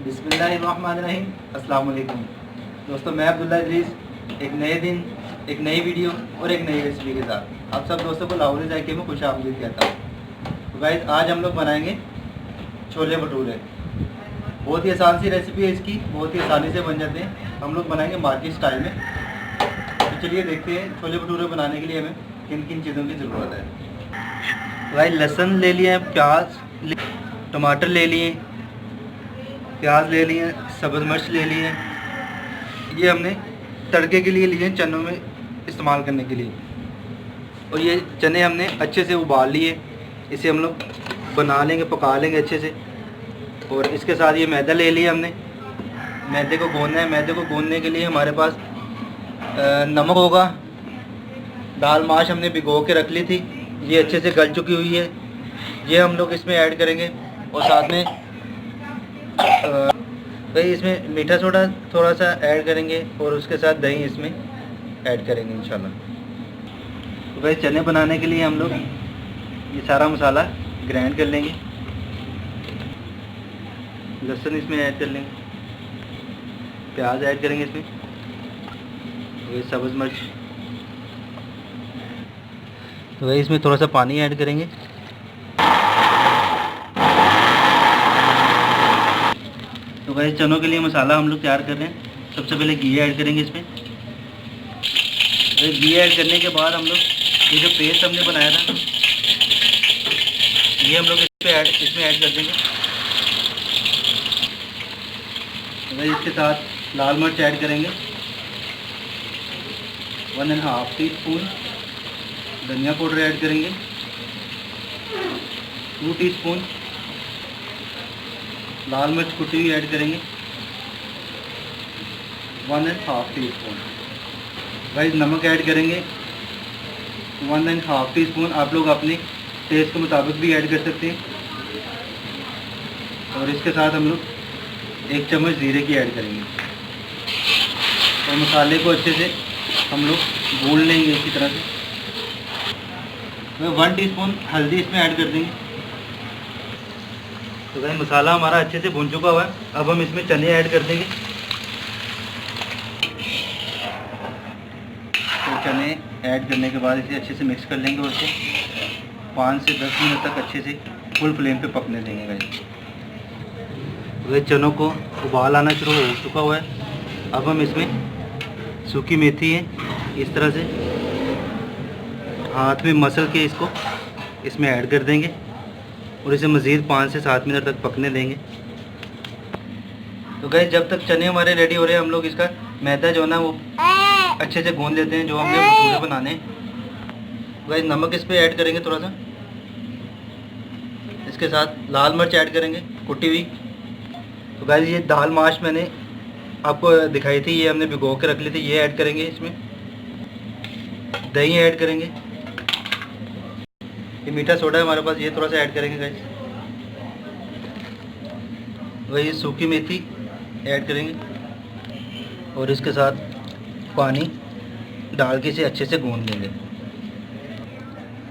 बिस्मिल्लाहिर्रहमानिर्रहीम। अस्सलाम वालेकुम दोस्तों, मैं अब्दुल्ला इदरीस एक नए दिन, एक नई वीडियो और एक नई रेसिपी के साथ आप सब दोस्तों को लाहौरी जायके में खुश आमदीद कहता हूँ। तो गाइस, आज हम लोग बनाएंगे छोले भटूरे। बहुत ही आसान सी रेसिपी है इसकी, बहुत ही आसानी से बन जाते हैं। हम लोग बनाएंगे मार्केट स्टाइल में। तो चलिए देखते हैं छोले भटूरे बनाने के लिए हमें किन किन चीज़ों की ज़रूरत है। गाइस, लहसुन ले लिया, प्याज, टमाटर ले लिए, प्याज ले लिए, सब्ज़ मिर्च ले लिए। ये हमने तड़के के लिए लिए, चनों में इस्तेमाल करने के लिए। और ये चने हमने अच्छे से उबाल लिए। इसे हम लोग बना लेंगे, पका लेंगे अच्छे से। और इसके साथ ये मैदा ले लिया हमने। मैदे को गूंदना है। मैदे को गूंदने के लिए हमारे पास नमक होगा। दाल माश हमने भिगो के रख ली थी, ये अच्छे से गल चुकी हुई है। ये हम लोग इसमें ऐड करेंगे। और साथ में भाई इसमें मीठा सोडा थोड़ा सा ऐड करेंगे और उसके साथ दही इसमें ऐड करेंगे इंशाल्लाह। तो भाई चने बनाने के लिए हम लोग ये सारा मसाला ग्राइंड कर लेंगे। लहसुन इसमें ऐड कर लेंगे, प्याज ऐड करेंगे इसमें, ये सब्ज़ मिर्च। तो भाई इसमें थोड़ा सा पानी ऐड करेंगे। तो भाई चनों के लिए मसाला हम लोग तैयार कर रहे हैं। सबसे पहले घी ऐड करेंगे इसमें। तो घी ऐड करने के बाद हम लोग ये जो पेस्ट हमने बनाया था ये हम लोग इसमें ऐड कर देंगे। तो भाई इसके साथ लाल मिर्च ऐड करेंगे, 1.5 टीस्पून धनिया पाउडर ऐड करेंगे, 2 टीस्पून लाल मिर्च कुटी हुई ऐड करेंगे, 1.5 टीस्पून। भाई नमक ऐड करेंगे 1.5 टीस्पून। आप लोग अपने टेस्ट के मुताबिक भी ऐड कर सकते हैं। और इसके साथ हम लोग 1 चम्मच जीरे की ऐड करेंगे। और मसाले को अच्छे से हम लोग भून लेंगे इसी तरह से। 1 टीस्पून हल्दी इसमें ऐड कर देंगे। तो भाई मसाला हमारा अच्छे से भुन चुका हुआ है। अब हम इसमें चने ऐड कर देंगे। तो चने ऐड करने के बाद इसे अच्छे से मिक्स कर लेंगे और इसे 5 से 10 मिनट तक अच्छे से फुल फ्लेम पे पकने देंगे गाइस। तो चनों को उबाल आना शुरू हो चुका हुआ है। अब हम इसमें सूखी मेथी है, इस तरह से हाथ में मसल के इसको इसमें ऐड कर देंगे और इसे मज़ीद 5 से 7 मिनट तक पकने देंगे। तो गाइस, जब तक चने हमारे रेडी हो रहे हैं हम लोग इसका मैदा जो है ना वो अच्छे से गूंद लेते हैं, जो हमने भटूरे बनाने हैं। गाइस, नमक इस पर ऐड करेंगे थोड़ा सा। इसके साथ लाल मिर्च ऐड करेंगे कुटी हुई। तो गाइस, ये दाल माश मैंने आपको दिखाई थी, ये हमने भिगो के रख ली थी, ये ऐड करेंगे इसमें। दही ऐड करेंगे। ये मीठा सोडा है हमारे पास, ये थोड़ा सा ऐड करेंगे गाइस। वही सूखी मेथी ऐड करेंगे और इसके साथ पानी डाल के इसे अच्छे से गूंद लेंगे।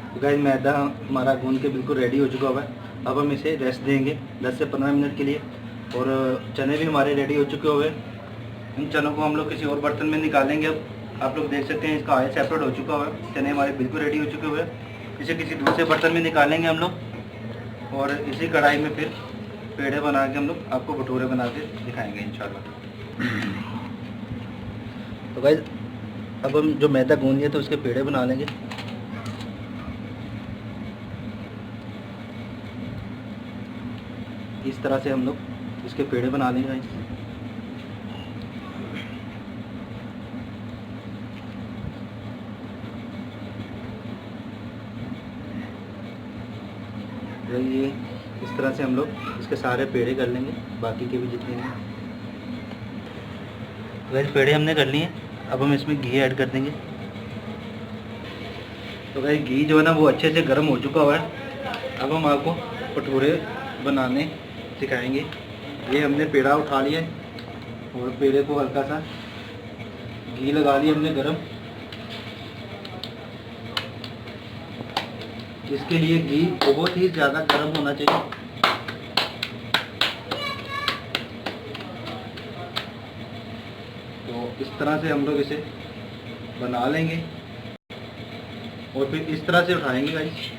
तो गाइस, मैदा हमारा गूंद के बिल्कुल रेडी हो चुका हुआ है। अब हम इसे रेस्ट देंगे 10 से 15 मिनट के लिए। और चने भी हमारे रेडी हो चुके हुए। इन चनों को हम लोग किसी और बर्तन में निकालेंगे। अब आप लोग देख सकते हैं इसका ऑयल सेपरेट हो चुका हुआ है। चने हमारे बिल्कुल रेडी हो चुके हुए हैं। इसे किसी दूसरे बर्तन में निकालेंगे हम लोग और इसी कढ़ाई में फिर पेड़े बना के हम लोग आपको भटूरे बना के दिखाएंगे इंशाल्लाह। तो गाइस, अब हम जो मैदा गूंद लिया तो उसके पेड़े बना लेंगे। इस तरह से हम लोग इसके पेड़े बना लेंगे गाइस। ये इस तरह से हम लोग इसके सारे पेड़े कर लेंगे, बाकी के भी जितने हैं। वैसे पेड़े हमने कर लिए। अब हम इसमें घी ऐड कर देंगे। तो वैसे घी जो है ना वो अच्छे से गर्म हो चुका हुआ है। अब हम आपको भटूरे बनाने सिखाएंगे। ये हमने पेड़ा उठा लिया है और पेड़े को हल्का सा घी लगा लिया हमने गरम। इसके लिए घी बहुत ही ज़्यादा गर्म होना चाहिए। इस तरह से हम लोग इसे बना लेंगे और फिर इस तरह से उठाएंगे गाइस।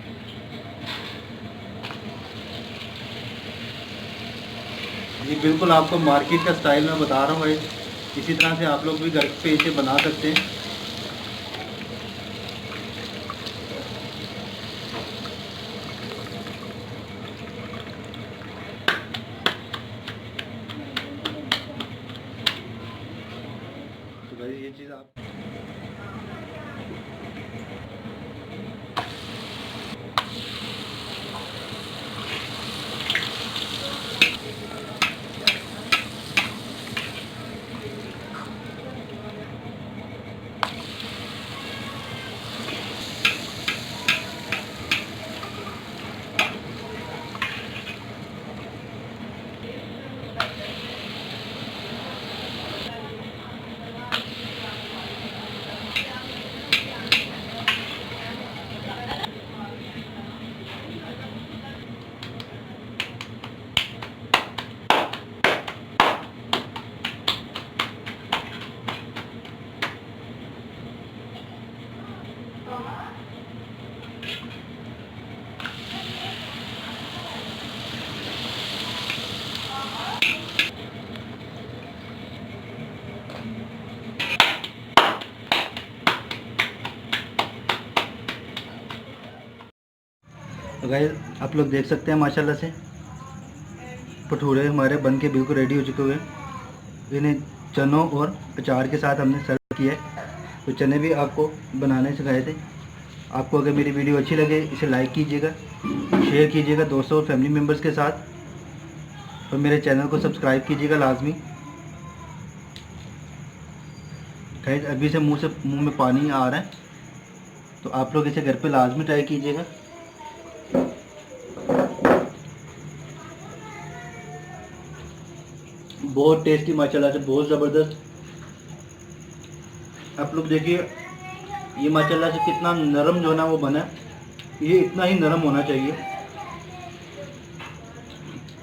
ये बिल्कुल आपको मार्केट का स्टाइल में बता रहा हूँ गाइस, इसी तरह से आप लोग भी घर पे इसे बना सकते हैं। तो गाइस ये चीज़ आप तो गाइस आप लोग देख सकते हैं माशाल्लाह से भटूरे हमारे बन के बिल्कुल रेडी हो चुके हुए हैं। इन्हें चनों और अचार के साथ हमने सर्व किया है। तो चने भी आपको बनाने सिखाए थे। आपको अगर मेरी वीडियो अच्छी लगे इसे लाइक कीजिएगा, शेयर कीजिएगा दोस्तों और फैमिली मेम्बर्स के साथ, और मेरे चैनल को सब्सक्राइब कीजिएगा लाजमी। गाइस अभी से मुंह में पानी आ रहा है, तो आप लोग इसे घर पे लाजमी ट्राई कीजिएगा। बहुत टेस्टी माशाल्लाह से, बहुत ज़बरदस्त। आप लोग देखिए ये माशाल्लाह से कितना नरम जो है ना वो बना है, ये इतना ही नरम होना चाहिए।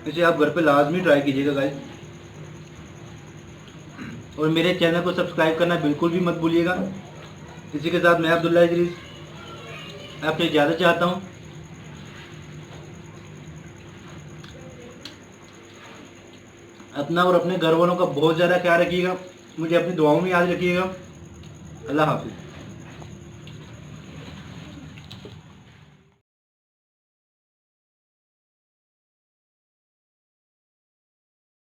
इसे आप घर पे लाजमी ट्राई कीजिएगा गाइस, और मेरे चैनल को सब्सक्राइब करना बिल्कुल भी मत भूलिएगा। इसी के साथ मैं अब्दुल्ला इदरीस आपसे इजाज़त चाहता हूँ। अपना और अपने घर वालों का बहुत ज़्यादा ख्याल रखिएगा, मुझे अपनी दुआओं में याद रखिएगा। अल्लाह हाफिज़।